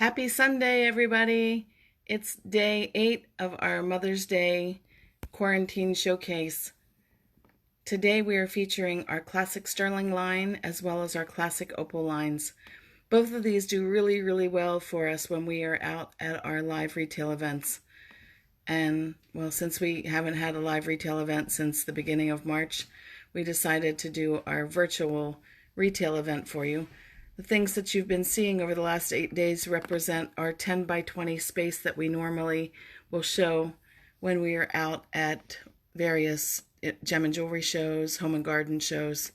Happy Sunday, everybody. It's day 8 of our Mother's Day quarantine showcase. Today we are featuring our classic sterling line as well as our classic opal lines. Both of these do really, really well for us when we are out at our live retail events. And, well, since we haven't had a live retail event since the beginning of March, we decided to do our virtual retail event for you. The things that you've been seeing over the last 8 days represent our 10 by 20 space that we normally will show when we are out at various gem and jewelry shows, home and garden shows,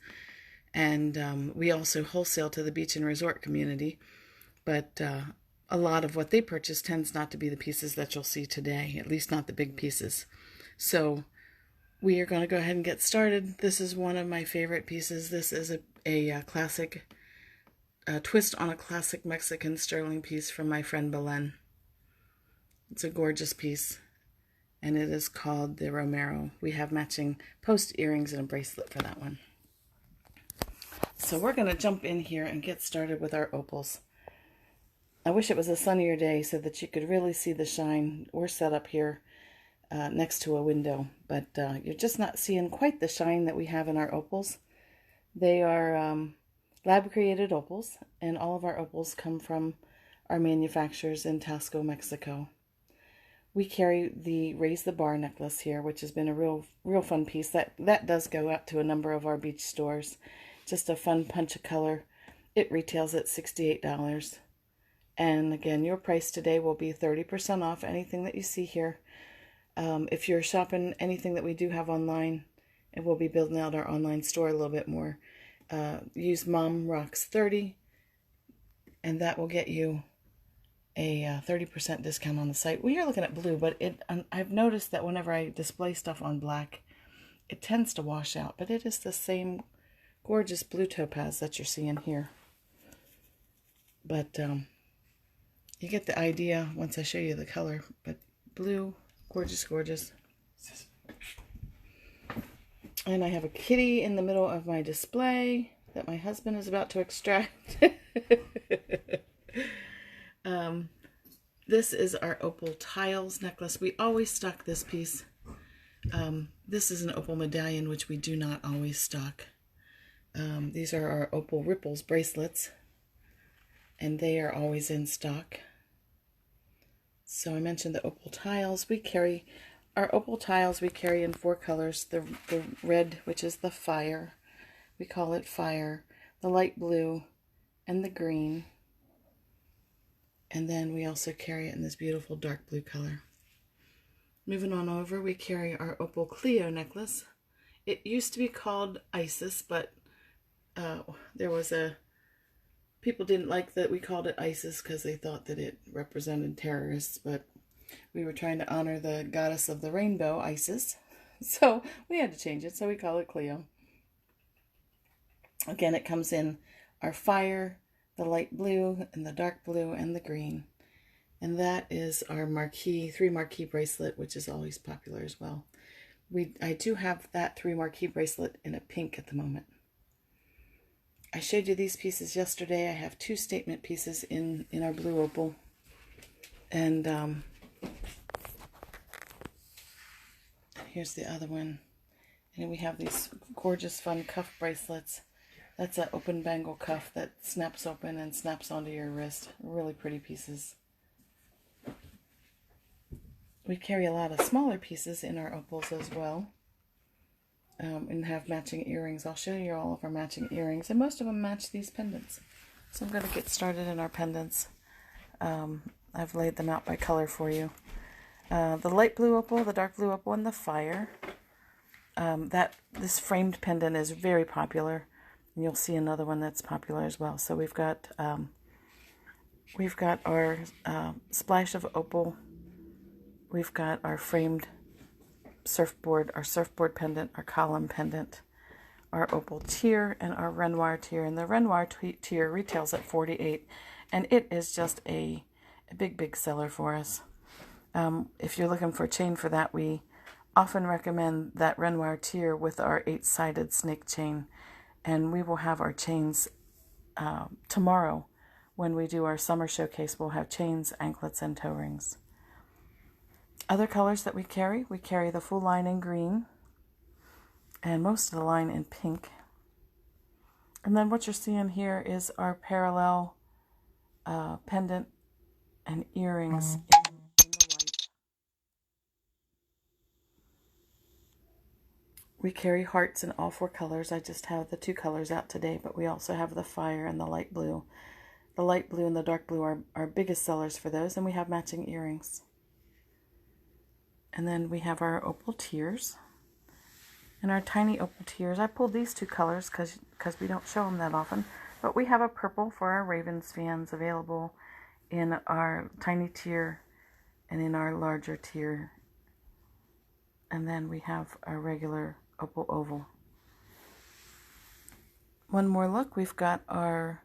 and we also wholesale to the beach and resort community. But a lot of what they purchase tends not to be the pieces that you'll see today, at least not the big pieces. So we are going to go ahead and get started. This is one of my favorite pieces. This is a classic twist on a classic Mexican sterling piece from my friend Belen. It's a gorgeous piece, and it is called the Romero. We have matching post earrings and a bracelet for that one. So we're going to jump in here and get started with our opals. I wish it was a sunnier day so that you could really see the shine. We're set up here next to a window, but you're just not seeing quite the shine that we have in our opals. They are lab-created opals, and all of our opals come from our manufacturers in Tasco, Mexico. We carry the Raise the Bar necklace here, which has been a real fun piece. That does go out to a number of our beach stores. Just a fun punch of color. It retails at $68. And again, your price today will be 30% off anything that you see here. If you're shopping anything that we do have online, and we'll be building out our online store a little bit more, use Mom Rocks 30, and that will get you a 30% discount on the site. We are looking at blue, but I've noticed that whenever I display stuff on black, it tends to wash out, but it is the same gorgeous blue topaz that you're seeing here. But you get the idea once I show you the color. But blue, gorgeous, gorgeous. And I have a kitty in the middle of my display that my husband is about to extract. This is our opal tiles necklace. We always stock this piece. This is an opal medallion, which we do not always stock. These are our opal ripples bracelets, and they are always in stock. So I mentioned the opal tiles. Our opal tiles we carry in 4 colors. The red, which is the fire. We call it fire. The light blue and the green. And then we also carry it in this beautiful dark blue color. Moving on over, we carry our opal Cleo necklace. It used to be called Isis, but people didn't like that we called it Isis because they thought that it represented terrorists, but we were trying to honor the goddess of the rainbow, Isis, so we had to change it, so we call it Cleo. Again, it comes in our fire, the light blue, and the dark blue, and the green. And that is our 3 marquee bracelet, which is always popular as well. I do have that 3 marquee bracelet in a pink at the moment. I showed you these pieces yesterday. I have 2 statement pieces in our blue opal. And here's the other one. And we have these gorgeous fun cuff bracelets. That's an open bangle cuff that snaps open and snaps onto your wrist. Really pretty pieces. We carry a lot of smaller pieces in our opals as well. And have matching earrings. I'll show you all of our matching earrings, and most of them match these pendants. So I'm going to get started in our pendants. I've laid them out by color for you. The light blue opal, the dark blue opal, and the fire. This framed pendant is very popular, and you'll see another one that's popular as well. So we've got our splash of opal. We've got our framed surfboard pendant, our column pendant, our opal tier, and our Renoir tier. And the Renoir tier retails at $48, and it is just a big seller for us. If you're looking for a chain for that, we often recommend that Renoir tier with our 8-sided snake chain, and we will have our chains tomorrow when we do our summer showcase, we'll have chains, anklets, and toe rings. Other colors that we carry the full line in green and most of the line in pink. And then what you're seeing here is our parallel pendant and earrings in the white. We carry hearts in all 4 colors. I just have the 2 colors out today, but we also have the fire and the light blue. The light blue and the dark blue are our biggest sellers for those, and we have matching earrings. And then we have our opal tears. And our tiny opal tears, I pulled these 2 colors because we don't show them that often. But we have a purple for our Ravens fans available in our tiny tier and in our larger tier. And then we have our regular opal oval. One more look, we've got our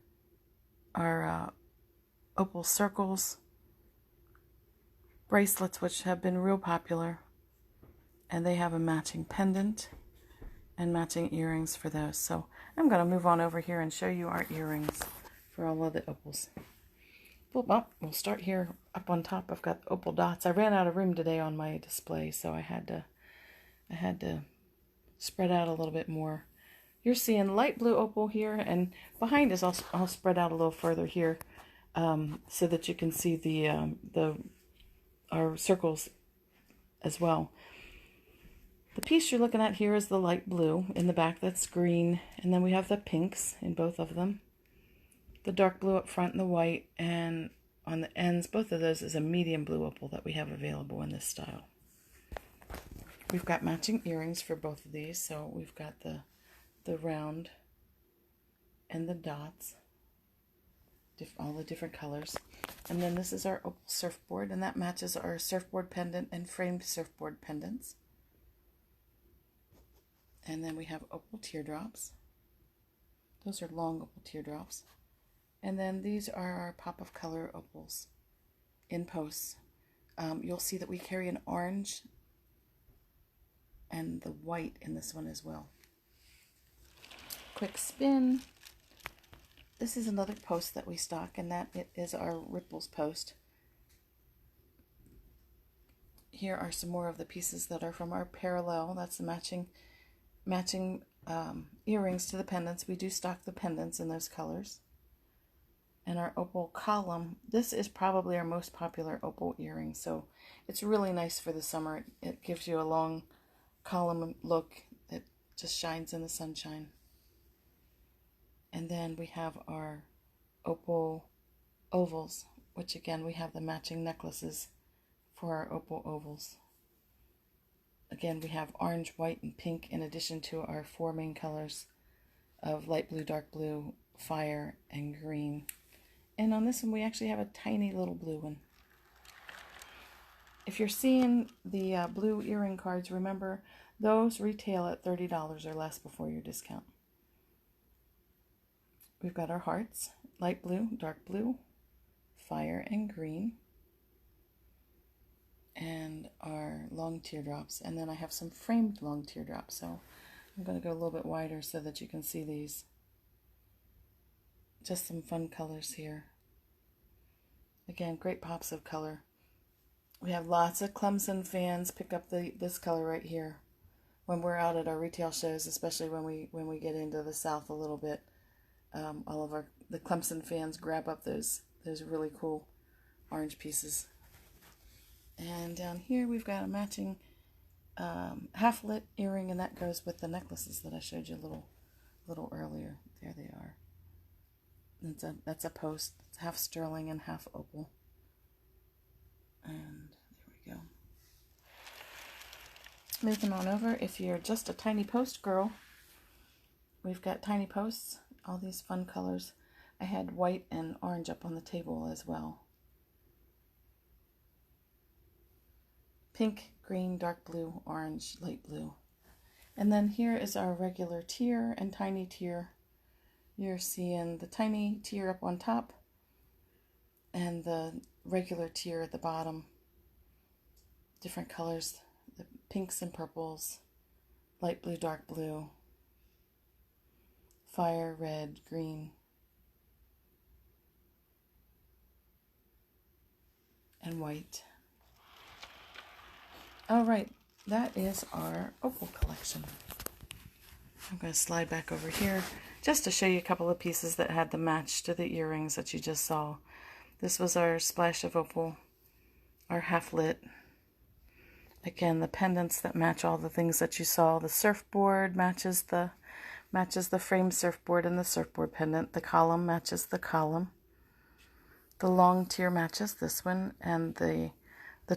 opal circles bracelets, which have been real popular. And they have a matching pendant and matching earrings for those. So I'm going to move on over here and show you our earrings for all of the opals. Well, we'll start here up on top. I've got opal dots. I ran out of room today on my display, so I had to spread out a little bit more. You're seeing light blue opal here, and behind us I'll spread out a little further here so that you can see our circles as well. The piece you're looking at here is the light blue. In the back, that's green. And then we have the pinks in both of them. The dark blue up front and the white. And on the ends, both of those is a medium blue opal that we have available in this style. We've got matching earrings for both of these. So we've got the round and the dots. All the different colors. And then this is our opal surfboard. And that matches our surfboard pendant and framed surfboard pendants. And then we have opal teardrops. Those are long opal teardrops. And then these are our pop of color opals in posts. You'll see that we carry an orange and the white in this one as well. Quick spin. This is another post that we stock, and that it is our ripples post. Here are some more of the pieces that are from our parallel. That's the matching earrings to the pendants. We do stock the pendants in those colors. And our opal column, this is probably our most popular opal earring, so it's really nice for the summer. It gives you a long column look that just shines in the sunshine. And then we have our opal ovals, which again we have the matching necklaces for our opal ovals. Again, we have orange, white, and pink in addition to our 4 main colors of light blue, dark blue, fire, and green. And on this one, we actually have a tiny little blue one. If you're seeing the blue earring cards, remember, those retail at $30 or less before your discount. We've got our hearts, light blue, dark blue, fire, and green. And our long teardrops. And then I have some framed long teardrops. So I'm going to go a little bit wider so that you can see these. Just some fun colors here. Again, great pops of color. We have lots of Clemson fans pick up this color right here when we're out at our retail shows, especially when we get into the South a little bit. All of the Clemson fans grab up those really cool orange pieces. And down here we've got a matching half-lit earring, and that goes with the necklaces that I showed you a little earlier. There they are. That's a post. It's half sterling and half opal. And there we go. Moving on over, if you're just a tiny post girl, we've got tiny posts, all these fun colors. I had white and orange up on the table as well. Pink, green, dark blue, orange, light blue. And then here is our regular tier and tiny tier. You're seeing the tiny tier up on top and the regular tier at the bottom. Different colors, the pinks and purples, light blue, dark blue, fire, red, green. and white. All right, that is our opal collection. I'm going to slide back over here just to show you a couple of pieces that had the match to the earrings that you just saw. This was our splash of opal, our half lit. Again, the pendants that match all the things that you saw. The surfboard matches the frame surfboard and the surfboard pendant. The column matches the column. The long tier matches this one, and the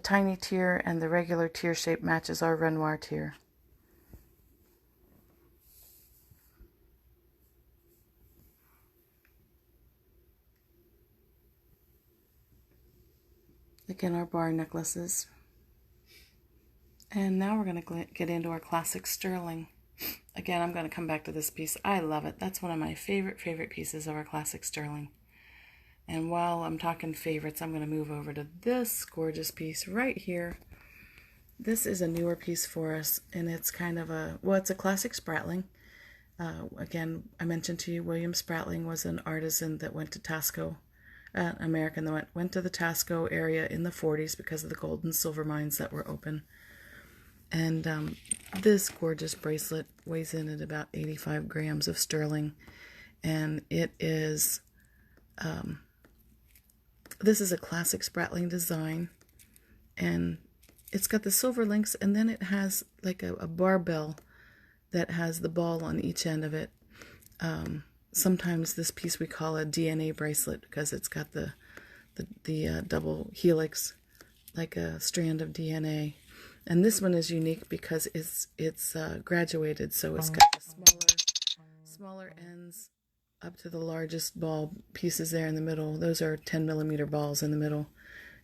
tiny tier and the regular tier shape matches our Renoir tier. Again, our bar necklaces. And now we're going to get into our classic sterling. Again, I'm going to come back to this piece. I love it. That's one of my favorite pieces of our classic sterling. And while I'm talking favorites, I'm going to move over to this gorgeous piece right here. This is a newer piece for us, and it's kind of it's a classic Spratling. Again, I mentioned to you, William Spratling was an artisan that went to Tasco, American that went to the Tasco area in the 40s because of the gold and silver mines that were open. And this gorgeous bracelet weighs in at about 85 grams of sterling, and it is, this is a classic Spratling design, and it's got the silver links, and then it has like a barbell that has the ball on each end of it. Sometimes this piece we call a DNA bracelet because it's got the double helix, like a strand of DNA. And this one is unique because it's graduated, so it's got the smaller ends up to the largest ball pieces there in the middle. Those are 10 millimeter balls in the middle,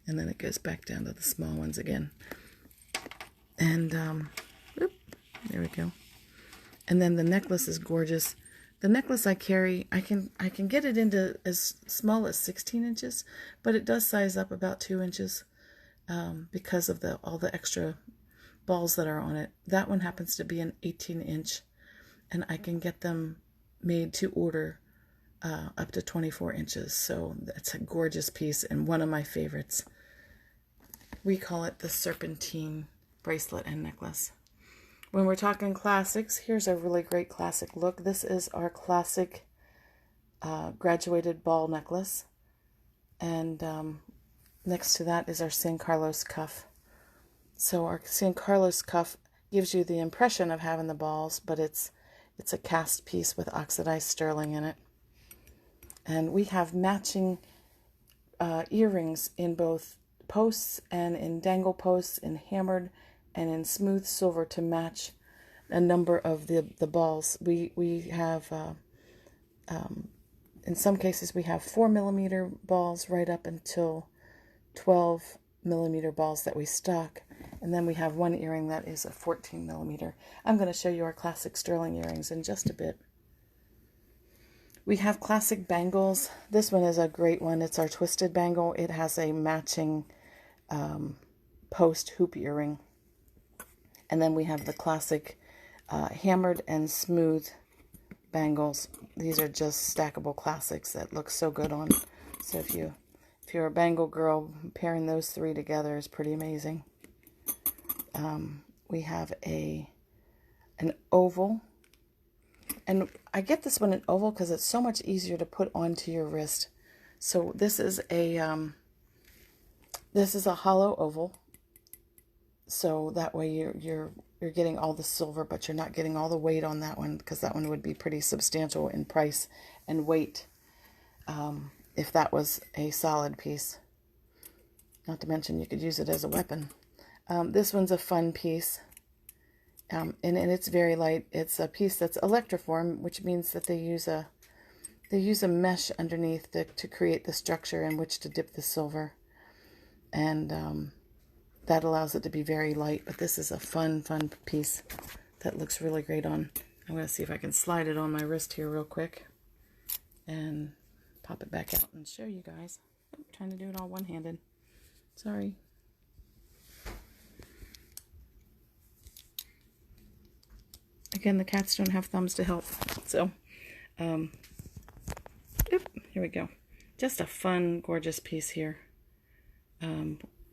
and then it goes back down to the small ones again. And there we go. And then the necklace is gorgeous. The necklace I carry, I can get it into as small as 16 inches, but it does size up about 2 inches because of all the extra balls that are on it. That one happens to be an 18-inch, and I can get them made to order up to 24 inches. So that's a gorgeous piece and one of my favorites. We call it the Serpentine bracelet and necklace. When we're talking classics, here's a really great classic look. This is our classic graduated ball necklace. And next to that is our San Carlos cuff. So our San Carlos cuff gives you the impression of having the balls, but it's a cast piece with oxidized sterling in it. And we have matching earrings in both posts and in dangle posts, in hammered and in smooth silver to match a number of the balls. We have, in some cases, we have 4 millimeter balls right up until 12 millimeter balls that we stock. And then we have one earring that is a 14 millimeter. I'm going to show you our classic sterling earrings in just a bit. We have classic bangles. This one is a great one. It's our twisted bangle. It has a matching post hoop earring. And then we have the classic hammered and smooth bangles. These are just stackable classics that look so good on. So if you're a bangle girl, pairing those three together is pretty amazing. We have an oval. And I get this one in oval because it's so much easier to put onto your wrist. So this is a hollow oval. So that way you're getting all the silver, but you're not getting all the weight on that one, because that one would be pretty substantial in price and weight if that was a solid piece. Not to mention you could use it as a weapon. This one's a fun piece, and it's very light. It's a piece that's electroform, which means that they use a mesh underneath to create the structure in which to dip the silver, and that allows it to be very light. But this is a fun piece that looks really great on. I'm going to see if I can slide it on my wrist here real quick and pop it back out and show you guys. I'm trying to do it all one-handed. Sorry. Again, the cats don't have thumbs to help. So, here we go. Just a fun, gorgeous piece here.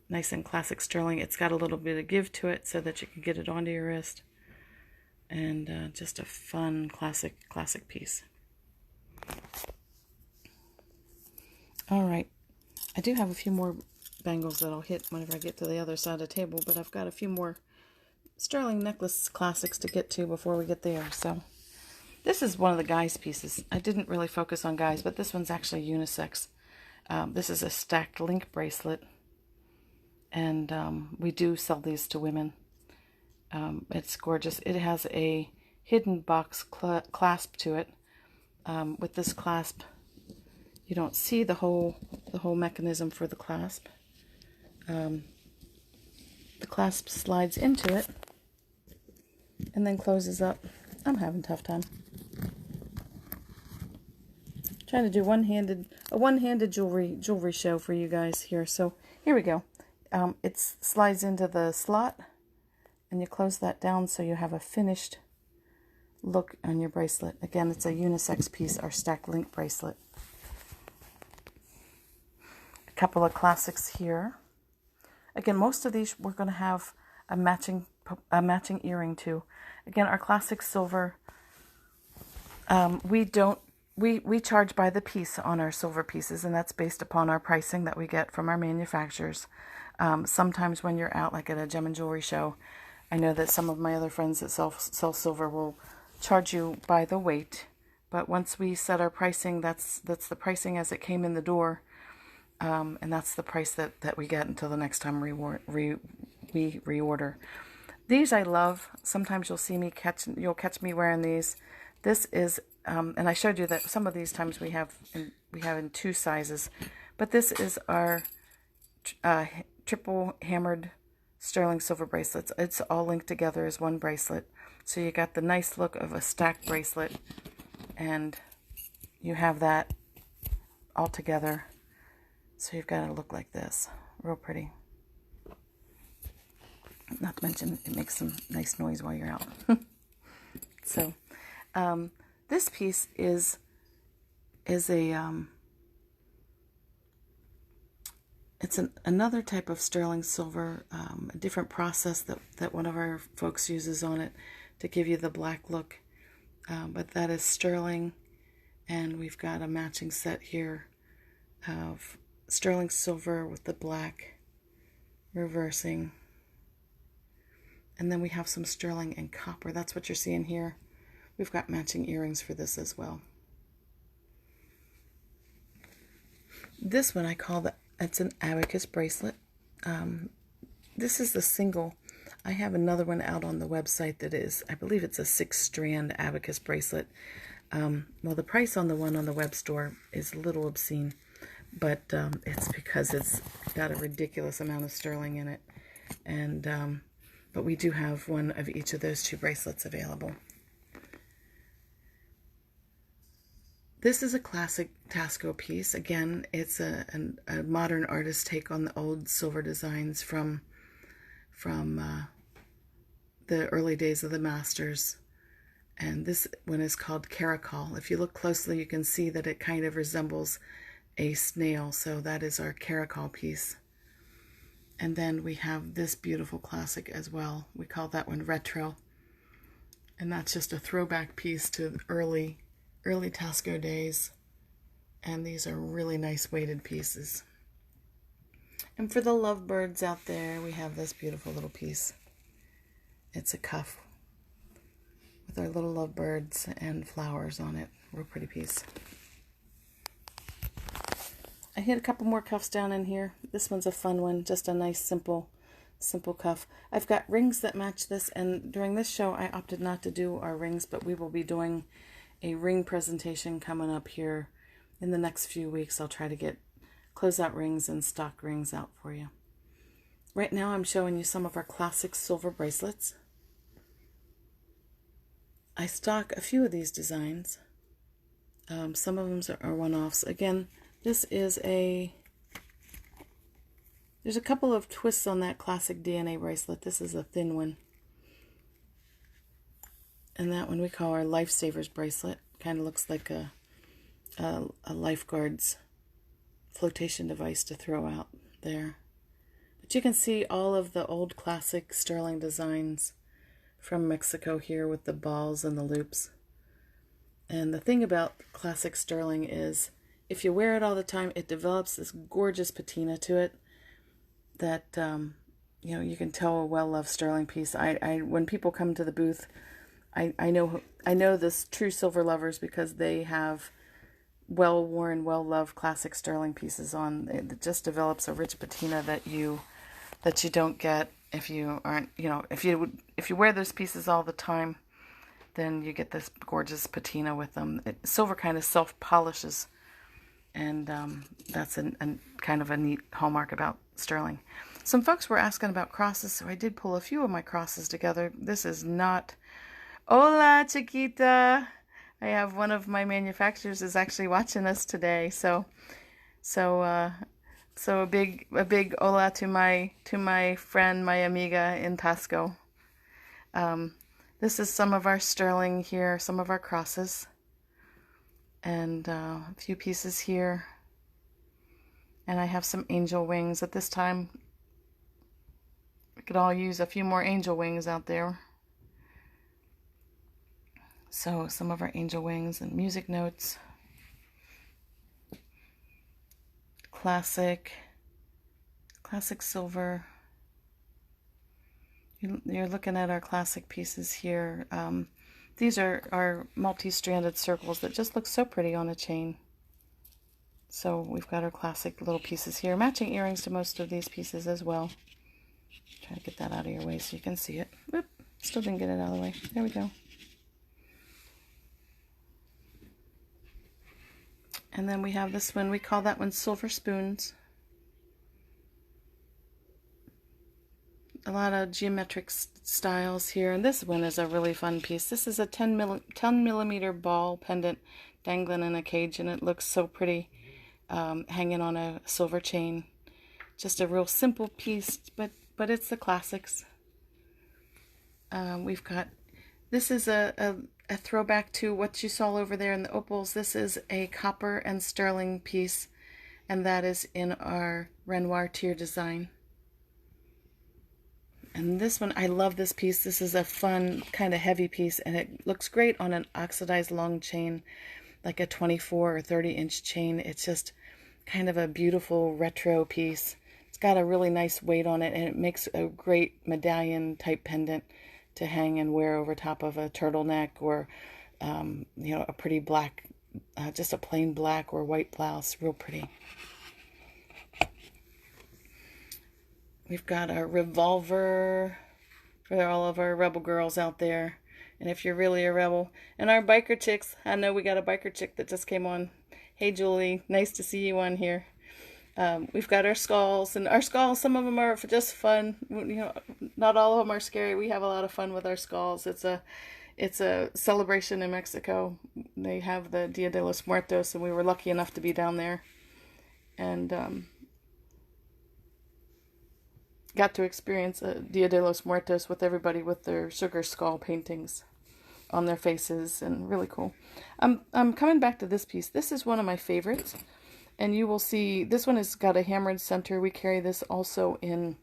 Nice and classic sterling. It's got a little bit of give to it so that you can get it onto your wrist. And just a fun classic piece. All right. I do have a few more bangles that I'll hit whenever I get to the other side of the table, but I've got a few more sterling necklace classics to get to before we get there. So this is one of the guys' pieces. I didn't really focus on guys, but this one's actually unisex. This is a stacked link bracelet, and we do sell these to women. It's gorgeous. It has a hidden box clasp to it. With this clasp, you don't see the whole mechanism for the clasp. The clasp slides into it and then closes up. I'm having a tough time. Trying to do a one-handed jewelry show for you guys here. So here we go. It slides into the slot, and you close that down so you have a finished look on your bracelet. Again, it's a unisex piece, our stacked link bracelet. A couple of classics here. Again, most of these we're going to have a matching earring to. Again, our classic silver. We charge by the piece on our silver pieces, and that's based upon our pricing that we get from our manufacturers. Sometimes when you're out, like at a gem and jewelry show, I know that some of my other friends that sell silver will charge you by the weight. But once we set our pricing, that's the pricing as it came in the door. And that's the price that we get until the next time we reorder. These I love. Sometimes you'll catch me wearing these. This is, and I showed you that some of these times we have in two sizes, but this is our triple hammered sterling silver bracelets. It's all linked together as one bracelet. So you got the nice look of a stacked bracelet, and you have that all together. So you've got to look like this. Real pretty. Not to mention it makes some nice noise while you're out. So this piece is another type of sterling silver, a different process that one of our folks uses on it to give you the black look. But that is sterling, and we've got a matching set here of sterling silver with the black reversing. And then we have some sterling and copper. That's what you're seeing here. We've got matching earrings for this as well. This one I call it's an abacus bracelet. This is the single. I have another one out on the website that is, I believe it's a 6-strand abacus bracelet. Well, the price on the one on the web store is a little obscene, but it's because it's got a ridiculous amount of sterling in it. And but we do have one of each of those two bracelets available. This is a classic Tasco piece. Again, it's a modern artist take on the old silver designs from the early days of the masters. And this one is called Caracol. If you look closely, you can see that it kind of resembles a snail. So that is our Caracol piece. And then we have this beautiful classic as well. We call that one Retro. And that's just a throwback piece to early Tasco days. And these are really nice weighted pieces. And for the lovebirds out there, we have this beautiful little piece. It's a cuff with our little lovebirds and flowers on it. Real pretty piece. I hit a couple more cuffs down in here. This one's a fun one, just a nice simple cuff. I've got rings that match this, and during this show I opted not to do our rings, but we will be doing a ring presentation coming up here in the next few weeks. I'll try to get closeout rings and stock rings out for you. Right now I'm showing you some of our classic silver bracelets. I stock a few of these designs. Some of them are one-offs. Again, this is there's a couple of twists on that classic DNA bracelet. This is a thin one. And that one we call our Lifesavers bracelet. Kind of looks like a lifeguard's flotation device to throw out there. But you can see all of the old classic sterling designs from Mexico here with the balls and the loops. And the thing about classic sterling is if you wear it all the time, it develops this gorgeous patina to it that you can tell a well-loved sterling piece. When people come to the booth, I know this true silver lovers because they have well-worn, well-loved classic sterling pieces on. It just develops a rich patina that you don't get if you aren't, if you wear those pieces all the time, then you get this gorgeous patina with them. Silver kind of self-polishes, and that's a kind of a neat hallmark about sterling. Some folks were asking about crosses, so I did pull a few of my crosses together. This is not... Hola, Chiquita! I have one of my manufacturers is actually watching us today, so a big hola to my friend, my amiga in Pasco. This is some of our sterling here, some of our crosses, and a few pieces here. And I have some angel wings. At this time, we could all use a few more angel wings out there. So some of our angel wings and music notes. Classic silver. You're looking at our classic pieces here. These are our multi-stranded circles that just look so pretty on a chain. So we've got our classic little pieces here. Matching earrings to most of these pieces as well. Try to get that out of your way so you can see it. Whoop, still didn't get it out of the way. There we go. And then we have this one. We call that one silver spoons. A lot of geometric styles here. And this one is a really fun piece. This is a 10 millimeter ball pendant dangling in a cage, and it looks so pretty hanging on a silver chain. Just a real simple piece, but it's the classics. We've got, this is a throwback to what you saw over there in the opals. This is a copper and sterling piece, and that is in our Renoir tier design. And this one, I love this piece. This is a fun, kind of heavy piece, and it looks great on an oxidized long chain, like a 24 or 30-inch chain. It's just kind of a beautiful retro piece. It's got a really nice weight on it, and it makes a great medallion-type pendant to hang and wear over top of a turtleneck or, a pretty black, just a plain black or white blouse. Real pretty. We've got our revolver for all of our rebel girls out there. And if you're really a rebel. And our biker chicks. I know we got a biker chick that just came on. Hey, Julie. Nice to see you on here. We've got our skulls. And our skulls, some of them are for just fun. Not all of them are scary. We have a lot of fun with our skulls. It's a celebration in Mexico. They have the Dia de los Muertos, and we were lucky enough to be down there. And got to experience a Dia de los Muertos with everybody with their sugar skull paintings on their faces, and really cool. I'm coming back to this piece. This is one of my favorites, and you will see this one has got a hammered center. We carry this also in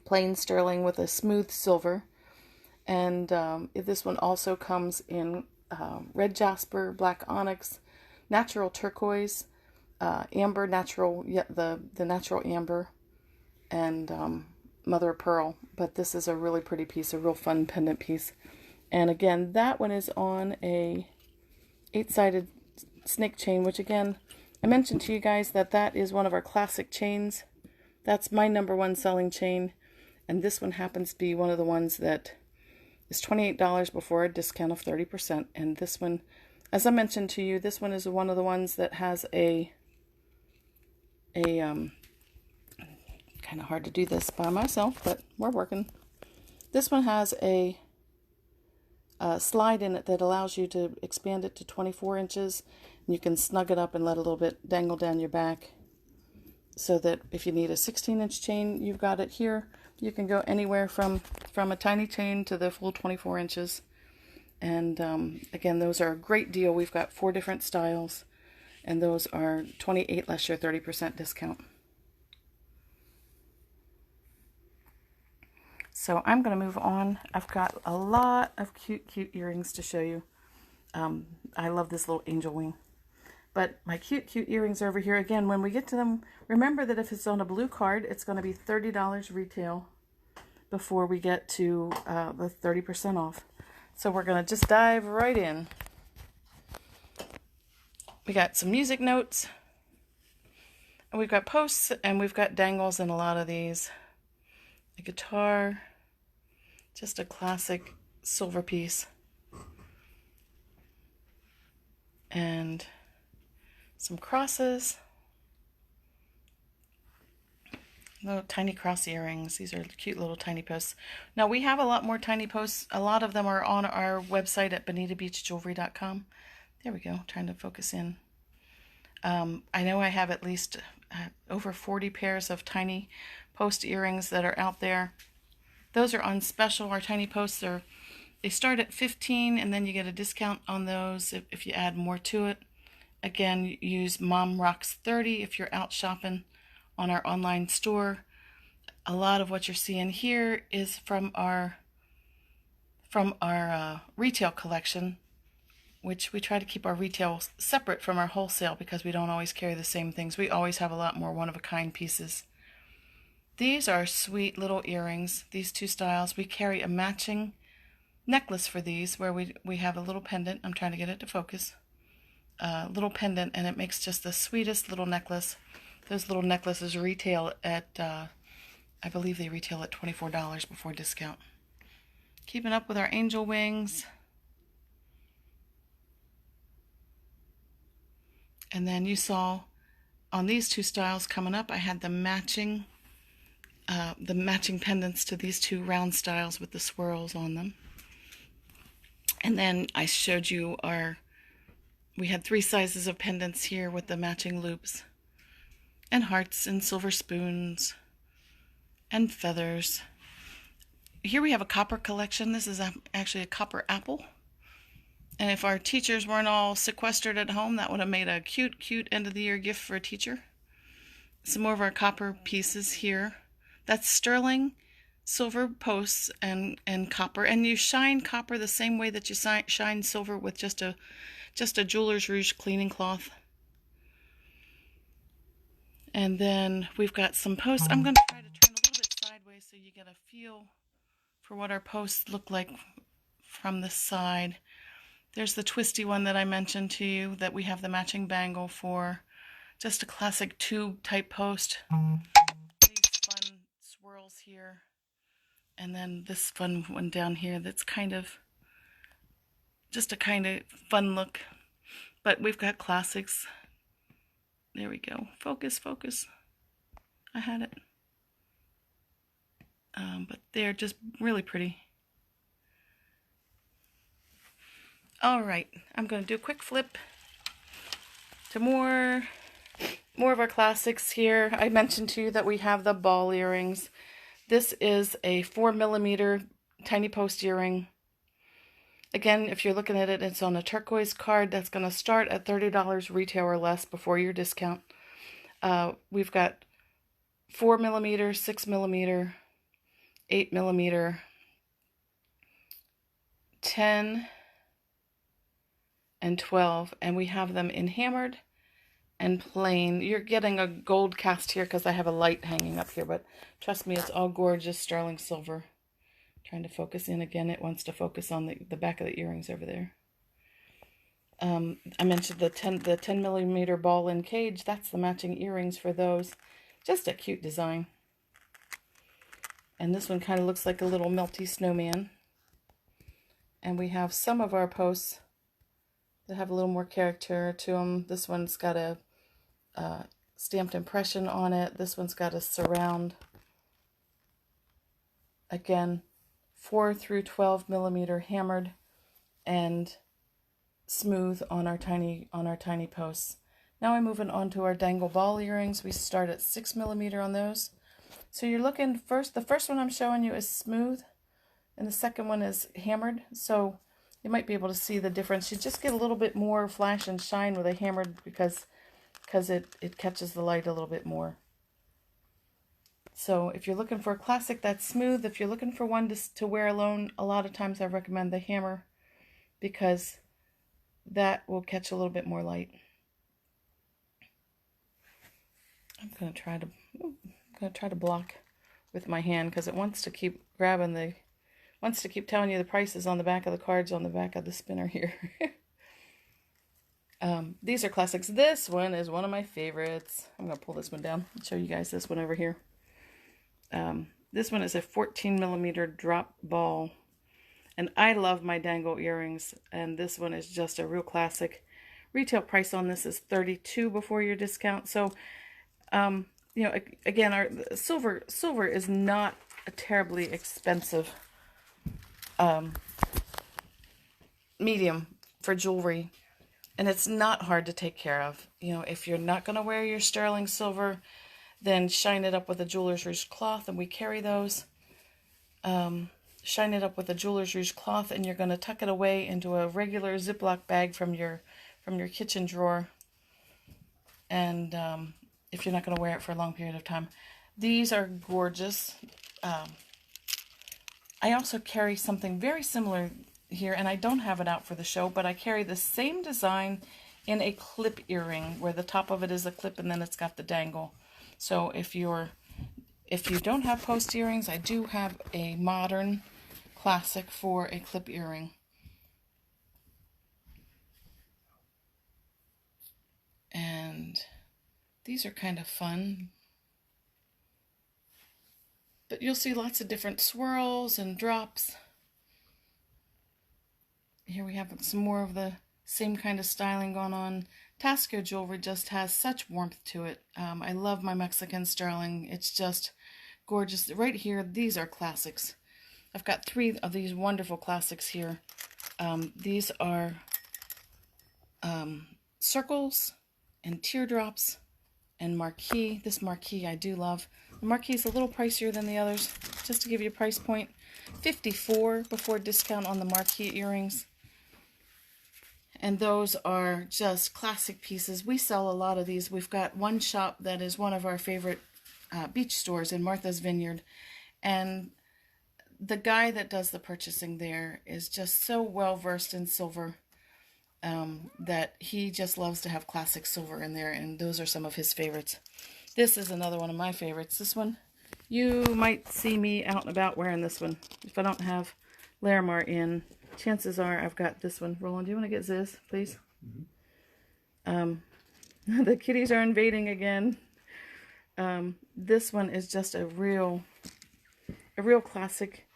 plain sterling with a smooth silver, and this one also comes in red jasper, black onyx, natural turquoise, amber, natural, the natural amber, and mother of pearl. But this is a really pretty piece, a real fun pendant piece. And again, that one is on a 8-sided snake chain, which again, I mentioned to you guys that is one of our classic chains. That's my #1 selling chain. And this one happens to be one of the ones that is $28 before a discount of 30%. And this one, as I mentioned to you, this one is one of the ones that has a kind of hard to do this by myself, but we're working. This one has a slide in it that allows you to expand it to 24 inches. And you can snug it up and let a little bit dangle down your back, so that if you need a 16-inch chain, you've got it here. You can go anywhere from a tiny chain to the full 24 inches. And again, those are a great deal. We've got 4 different styles, and those are $28 less your 30% discount. So I'm going to move on. I've got a lot of cute earrings to show you. I love this little angel wing. But my cute earrings are over here. Again, when we get to them, remember that if it's on a blue card, it's going to be $30 retail before we get to the 30% off. So we're going to just dive right in. We got some music notes. And we've got posts and we've got dangles in a lot of these. A guitar, just a classic silver piece. And some crosses. Little tiny cross earrings. These are cute little tiny posts. Now we have a lot more tiny posts. A lot of them are on our website at bonitabeachjewelry.com. There we go, trying to focus in. I know I have at least over 40 pairs of tiny post earrings that are out there. Those are on special. Our tiny posts they start at $15 and then you get a discount on those if you add more to it. Again, use Mom Rocks 30 if you're out shopping on our online store. A lot of what you're seeing here is from our retail collection, which we try to keep our retail separate from our wholesale because we don't always carry the same things. We always have a lot more one-of-a-kind pieces. These are sweet little earrings, these two styles. We carry a matching necklace for these where we have a little pendant. I'm trying to get it to focus. Little pendant, and it makes just the sweetest little necklace. Those little necklaces retail at, I believe they retail at $24 before discount. Keeping up with our angel wings. And then you saw on these two styles coming up, I had the matching pendants to these two round styles with the swirls on them. And then I showed you we had 3 sizes of pendants here with the matching loops and hearts and silver spoons and feathers. Here we have a copper collection. This is actually a copper apple. And if our teachers weren't all sequestered at home, that would have made a cute end of the year gift for a teacher. Some more of our copper pieces here. That's sterling silver posts and copper. And you shine copper the same way that you shine silver with just a Jeweler's Rouge cleaning cloth. And then we've got some posts. I'm going to try to turn a little bit sideways so you get a feel for what our posts look like from the side. There's the twisty one that I mentioned to you that we have the matching bangle for. Just a classic tube type post. These fun swirls here. And then this fun one down here that's just a kind of fun look. But we've got classics. There we go. Focus. I had it. But they're just really pretty. All right, I'm going to do a quick flip to more of our classics here. I mentioned to you that we have the ball earrings. This is a 4mm tiny post earring. Again, if you're looking at it, it's on a turquoise card. That's going to start at $30 retail or less before your discount. We've got 4mm, 6mm, 8mm, 10, and 12, and we have them in hammered and plain. You're getting a gold cast here because I have a light hanging up here, but trust me, it's all gorgeous sterling silver. Trying to focus in again. It wants to focus on the back of the earrings over there. I mentioned the 10mm ball and cage. That's the matching earrings for those. Just a cute design. And this one kind of looks like a little melty snowman. And we have some of our posts that have a little more character to them. This one's got a stamped impression on it. This one's got a surround. Again, 4 through 12mm hammered and smooth on our tiny posts. Now I'm moving on to our dangle ball earrings. We start at 6mm on those. So you're looking first. The first one I'm showing you is smooth, and the second one is hammered. So you might be able to see the difference. You just get a little bit more flash and shine with a hammered because it catches the light a little bit more. So if you're looking for a classic that's smooth, if you're looking for one to wear alone, a lot of times I recommend the hammer because that will catch a little bit more light. I'm gonna try to block with my hand because it wants to keep telling you the prices on the back of the cards on the back of the spinner here. These are classics. This one is one of my favorites. I'm gonna pull this one down and show you guys this one over here. This one is a 14mm drop ball, and I love my dangle earrings, and this one is just a real classic. Retail price on this is $32 before your discount. So you know, again, our silver is not a terribly expensive medium for jewelry, and it's not hard to take care of. You know, if you're not going to wear your sterling silver, then shine it up with a Jeweler's Rouge cloth, and we carry those. Shine it up with a Jeweler's Rouge cloth, and you're going to tuck it away into a regular Ziploc bag from your kitchen drawer. And if you're not going to wear it for a long period of time, these are gorgeous. I also carry something very similar here, and I don't have it out for the show, but I carry the same design in a clip earring where the top of it is a clip and then it's got the dangle. So if you don't have post earrings, I do have a modern classic for a clip earring. And these are kind of fun. But you'll see lots of different swirls and drops. Here we have some more of the same kind of styling going on. Tasco jewelry just has such warmth to it. I love my Mexican sterling. It's just gorgeous. Right here, these are classics. I've got 3 of these wonderful classics here. These are circles and teardrops and marquee. This marquee I do love. The marquee is a little pricier than the others. Just to give you a price point, $54 before discount on the marquee earrings. And those are just classic pieces. We sell a lot of these. We've got one shop that is one of our favorite beach stores in Martha's Vineyard. And the guy that does the purchasing there is just so well versed in silver that he just loves to have classic silver in there. And those are some of his favorites. This is another one of my favorites. This one, you might see me out and about wearing this one. If I don't have Larimar in, chances are I've got this one. Roland, do you want to get this, please? Mm-hmm. The kitties are invading again. This one is just a real classic.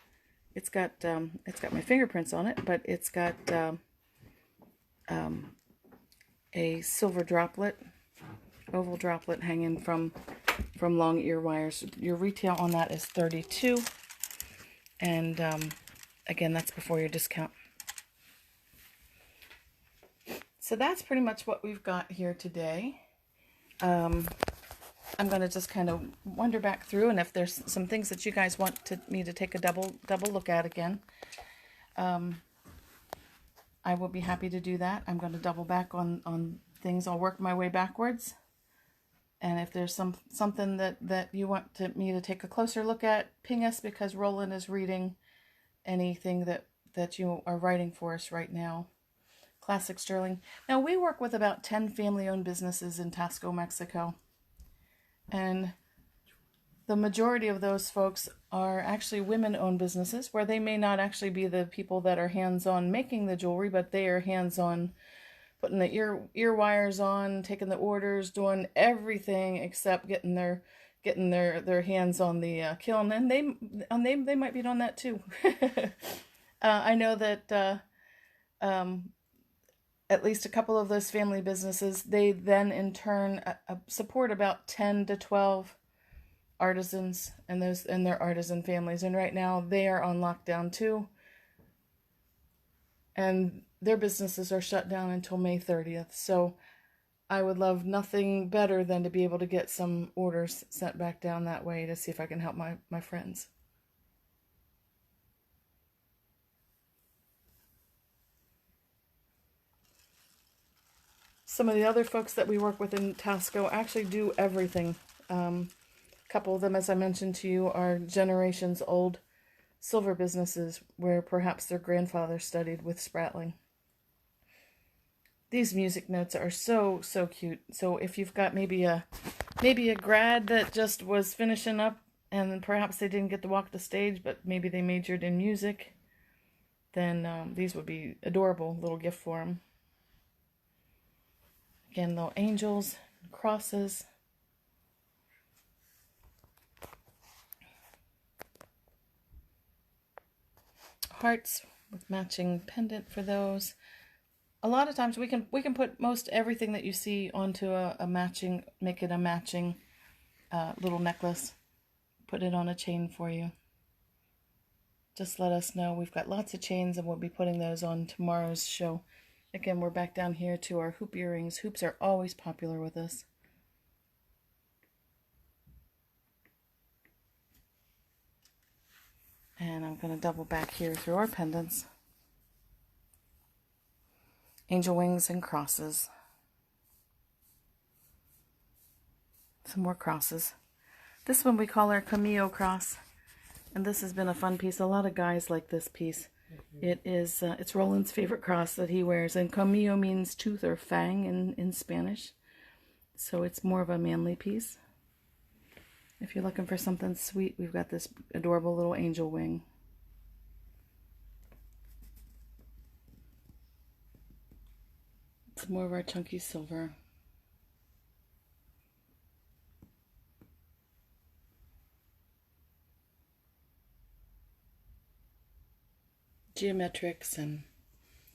It's got my fingerprints on it, but it's got a silver droplet, oval droplet hanging from long ear wires. Your retail on that is $32, and again, that's before your discount. So that's pretty much what we've got here today. I'm going to just kind of wander back through, and if there's some things that you guys want me to take a double look at again, I will be happy to do that. I'm going to double back on things. I'll work my way backwards. And if there's something that you want me to take a closer look at, ping us, because Roland is reading anything that you are writing for us right now. Classic sterling. Now, we work with about 10 family-owned businesses in Tasco, Mexico. And the majority of those folks are actually women-owned businesses, where they may not actually be the people that are hands-on making the jewelry, but they are hands-on putting the ear wires on, taking the orders, doing everything except getting their hands on the kiln, and they might be doing that too. I know that at least a couple of those family businesses, they then in turn support about 10 to 12 artisans and their artisan families, and right now they are on lockdown too, and their businesses are shut down until May 30th. So I would love nothing better than to be able to get some orders sent back down that way to see if I can help my friends. Some of the other folks that we work with in Tasco actually do everything. A couple of them, as I mentioned to you, are generations old silver businesses where perhaps their grandfather studied with Spratling. These music notes are so cute. So if you've got maybe a grad that just was finishing up and perhaps they didn't get to walk the stage, but maybe they majored in music, then these would be adorable little gift for them. Again, little angels, crosses. Hearts with matching pendant for those. A lot of times we can put most everything that you see onto a matching, make it a matching little necklace. Put it on a chain for you. Just let us know. We've got lots of chains and we'll be putting those on tomorrow's show. Again, we're back down here to our hoop earrings. Hoops are always popular with us. And I'm going to double back here through our pendants. Angel wings and crosses. Some more crosses. This one we call our Cameo cross. And this has been a fun piece. A lot of guys like this piece. It is, it's Roland's favorite cross that he wears. And Cameo means tooth or fang in Spanish. So it's more of a manly piece. If you're looking for something sweet, we've got this adorable little angel wing. Some more of our chunky silver. Geometrics and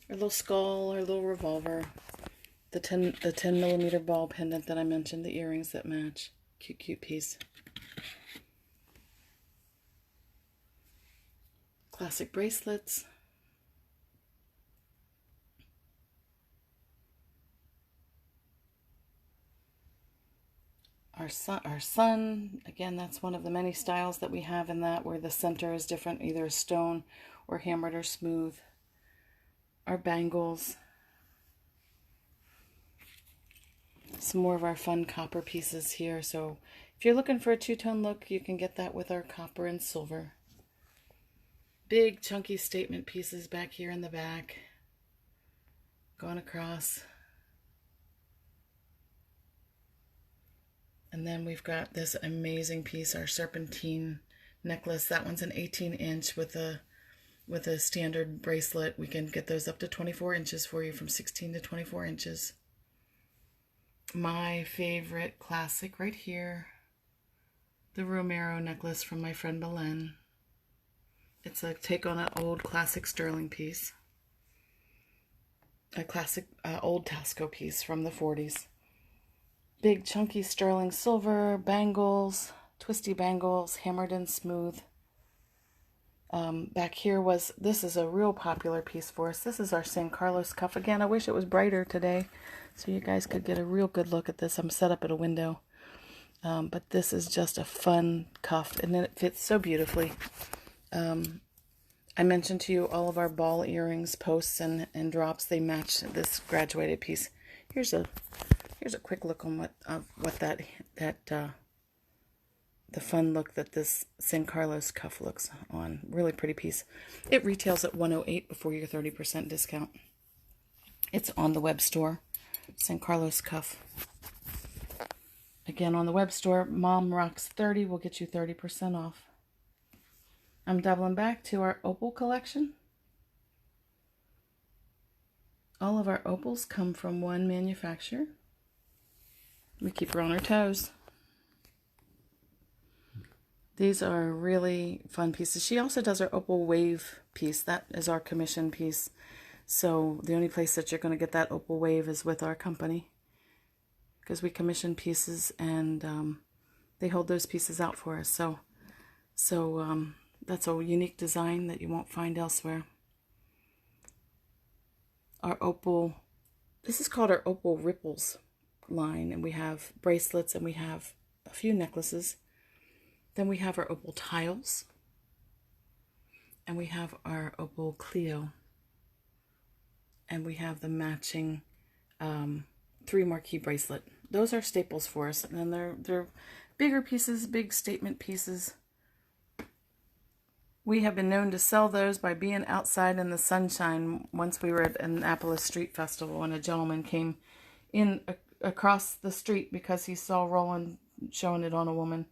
our little skull, our little revolver. The 10 millimeter ball pendant that I mentioned, the earrings that match. Cute piece. Classic bracelets. Our sun, again, that's one of the many styles that we have in that, where the center is different, either a stone or hammered or smooth. Our bangles. Some more of our fun copper pieces here. So if you're looking for a two-tone look, you can get that with our copper and silver. Big chunky statement pieces back here in the back. Going across. And then we've got this amazing piece, our serpentine necklace. That one's an 18-inch with a standard bracelet. We can get those up to 24 inches for you, from 16 to 24 inches. My favorite classic right here, the Romero necklace from my friend Belen. It's a take on an old classic sterling piece. A classic old Tasco piece from the 40s. Big chunky sterling silver, bangles, twisty bangles, hammered and smooth. Back here this is a real popular piece for us. This is our San Carlos cuff. Again, I wish it was brighter today so you guys could get a real good look at this. I'm set up at a window. But this is just a fun cuff, and it fits so beautifully. I mentioned to you all of our ball earrings, posts, and drops. They match this graduated piece. Here's a quick look on what the fun look that this San Carlos cuff looks on. Really pretty piece. It retails at $108 before your 30% discount. It's on the web store. San Carlos cuff. Again, on the web store, Mom Rocks 30 will get you 30% off. I'm doubling back to our Opal collection. All of our opals come from one manufacturer. We keep her on her toes. These are really fun pieces. She also does our opal wave piece. That is our commission piece. So the only place that you're going to get that opal wave is with our company, because we commission pieces and they hold those pieces out for us. So that's a unique design that you won't find elsewhere. Our opal, this is called our Opal Ripples line, and we have bracelets and we have a few necklaces. Then we have our opal tiles, and we have our opal Clio, and we have the matching 3 marquee bracelet. Those are staples for us, and they're bigger pieces, big statement pieces. We have been known to sell those by being outside in the sunshine. Once we were at Annapolis Street Festival and a gentleman came in across the street because he saw Roland showing it on a woman,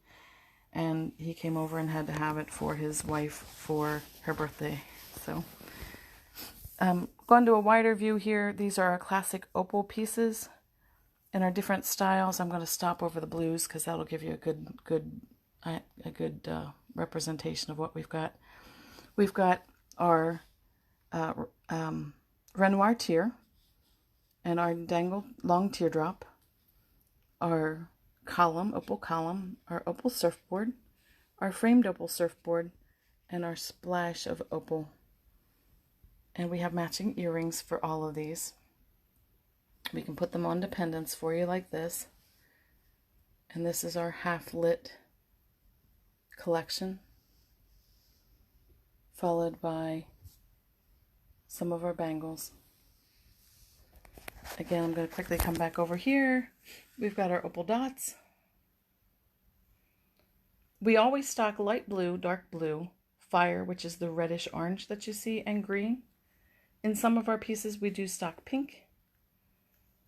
and he came over and had to have it for his wife for her birthday. So going to a wider view here, these are our classic opal pieces in our different styles. I'm going to stop over the blues because that'll give you a good representation of what we've got. We've got our Renoir tear and our dangled long teardrop, our column, opal column, our opal surfboard, our framed opal surfboard, and our splash of opal. And we have matching earrings for all of these. We can put them on pendants for you like this. And this is our half-lit collection, followed by some of our bangles. Again, I'm going to quickly come back over here. We've got our opal dots. We always stock light blue, dark blue, fire, which is the reddish orange that you see, and green. In some of our pieces, we do stock pink.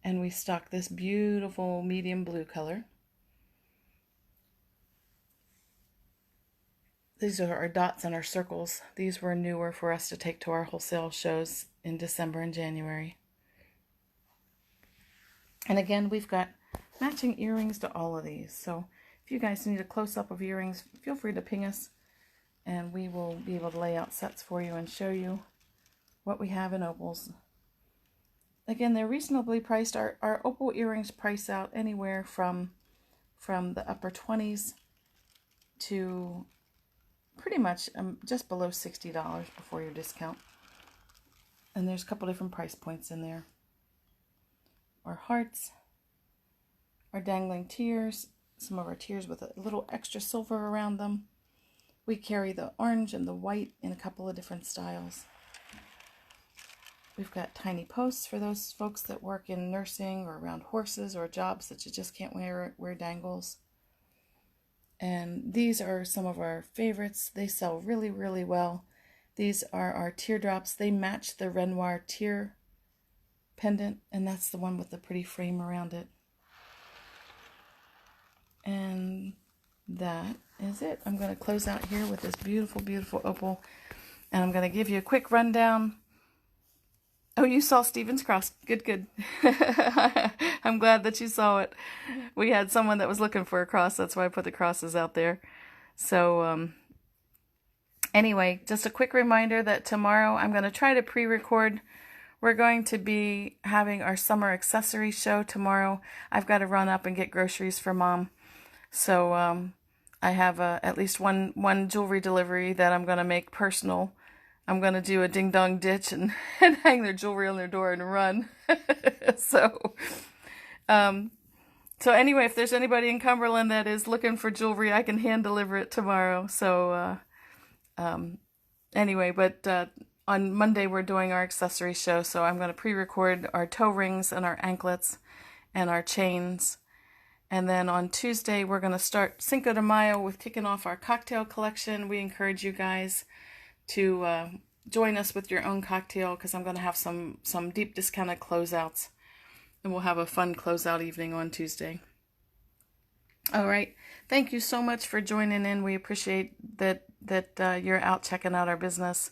And we stock this beautiful medium blue color. These are our dots and our circles. These were newer for us to take to our wholesale shows in December and January. And again, we've got matching earrings to all of these. So if you guys need a close-up of earrings, feel free to ping us, and we will be able to lay out sets for you and show you what we have in opals. Again, they're reasonably priced. Our opal earrings price out anywhere from the upper 20s to pretty much just below $60 before your discount. And there's a couple different price points in there. Our hearts, our dangling tears, some of our tears with a little extra silver around them. We carry the orange and the white in a couple of different styles. We've got tiny posts for those folks that work in nursing or around horses or jobs that you just can't wear dangles. And these are some of our favorites. They sell really, really well. These are our teardrops. They match the Renoir tear pendant, and that's the one with the pretty frame around it. And that is it. I'm going to close out here with this beautiful, beautiful opal, and I'm going to give you a quick rundown. Oh, you saw Stephen's cross. Good, good. I'm glad that you saw it. We had someone that was looking for a cross. That's why I put the crosses out there. So, anyway, just a quick reminder that tomorrow I'm going to try to pre-record. We're going to be having our summer accessory show tomorrow. I've got to run up and get groceries for Mom. So, I have at least one jewelry delivery that I'm going to make personal. I'm going to do a ding-dong ditch and hang their jewelry on their door and run. So anyway, if there's anybody in Cumberland that is looking for jewelry, I can hand deliver it tomorrow. So anyway, but on Monday we're doing our accessory show, so I'm going to pre-record our toe rings and our anklets and our chains. And then on Tuesday we're going to start Cinco de Mayo with kicking off our cocktail collection. We encourage you guys to join us with your own cocktail, because I'm going to have some deep discounted closeouts, and we'll have a fun closeout evening on Tuesday. All right, thank you so much for joining in. We appreciate that you're out checking out our business.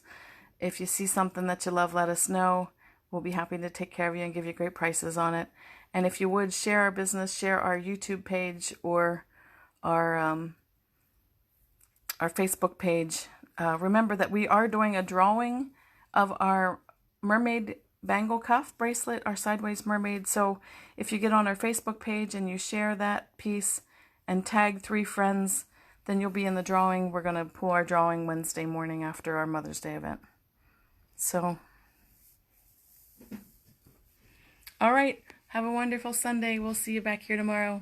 If you see something that you love, let us know. We'll be happy to take care of you and give you great prices on it. And if you would, share our business, share our YouTube page or our Facebook page. Remember that we are doing a drawing of our mermaid bangle cuff bracelet, our sideways mermaid. So if you get on our Facebook page and you share that piece and tag 3 friends, then you'll be in the drawing. We're going to pull our drawing Wednesday morning after our Mother's Day event. So, all right. Have a wonderful Sunday. We'll see you back here tomorrow.